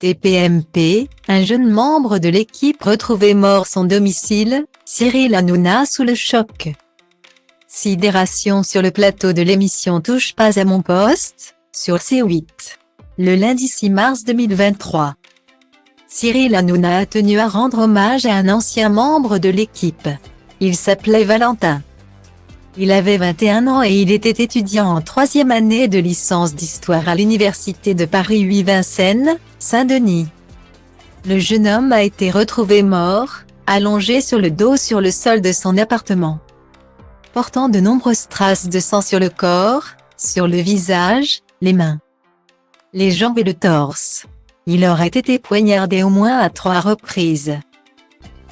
TPMP, un jeune membre de l'équipe retrouvé mort son domicile, Cyril Hanouna sous le choc. Sidération sur le plateau de l'émission Touche pas à mon poste, sur C8. Le lundi 6 mars 2023. Cyril Hanouna a tenu à rendre hommage à un ancien membre de l'équipe. Il s'appelait Valentin. Il avait 21 ans et il était étudiant en 3e année de licence d'histoire à l'université de Paris 8 Vincennes, Saint-Denis. Le jeune homme a été retrouvé mort, allongé sur le dos sur le sol de son appartement. Portant de nombreuses traces de sang sur le corps, sur le visage, les mains, les jambes et le torse. Il aurait été poignardé au moins à 3 reprises.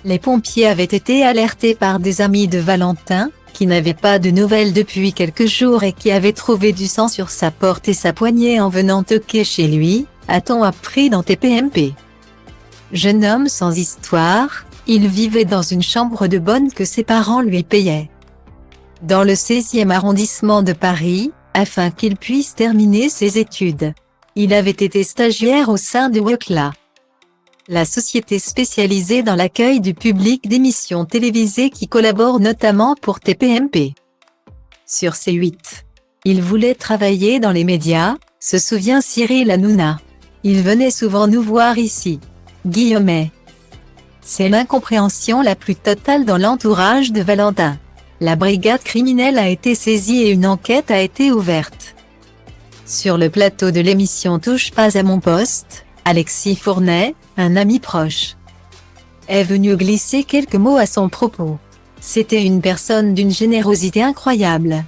Les pompiers avaient été alertés par des amis de Valentin, qui n'avaient pas de nouvelles depuis quelques jours et qui avaient trouvé du sang sur sa porte et sa poignée en venant toquer chez lui, a-t-on appris dans TPMP. Jeune homme sans histoire, il vivait dans une chambre de bonne que ses parents lui payaient, dans le 16e arrondissement de Paris, afin qu'il puisse terminer ses études. Il avait été stagiaire au sein de Wokla, la société spécialisée dans l'accueil du public d'émissions télévisées qui collabore notamment pour TPMP. Sur C8. Il voulait travailler dans les médias, se souvient Cyril Hanouna. Il venait souvent nous voir ici. Guillaumet. C'est l'incompréhension la plus totale dans l'entourage de Valentin. La brigade criminelle a été saisie et une enquête a été ouverte. Sur le plateau de l'émission Touche pas à mon poste, Alexis Fournet, un ami proche, est venu glisser quelques mots à son propos. C'était une personne d'une générosité incroyable,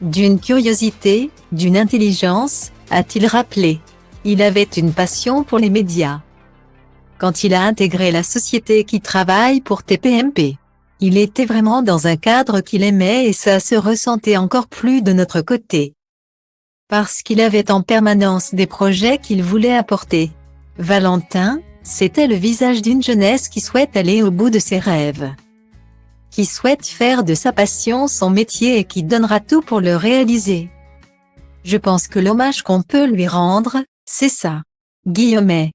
d'une curiosité, d'une intelligence, a-t-il rappelé. Il avait une passion pour les médias. Quand il a intégré la société qui travaille pour TPMP, il était vraiment dans un cadre qu'il aimait et ça se ressentait encore plus de notre côté. Parce qu'il avait en permanence des projets qu'il voulait apporter. Valentin, c'était le visage d'une jeunesse qui souhaite aller au bout de ses rêves, qui souhaite faire de sa passion son métier et qui donnera tout pour le réaliser. Je pense que l'hommage qu'on peut lui rendre, c'est ça. Guillaumet.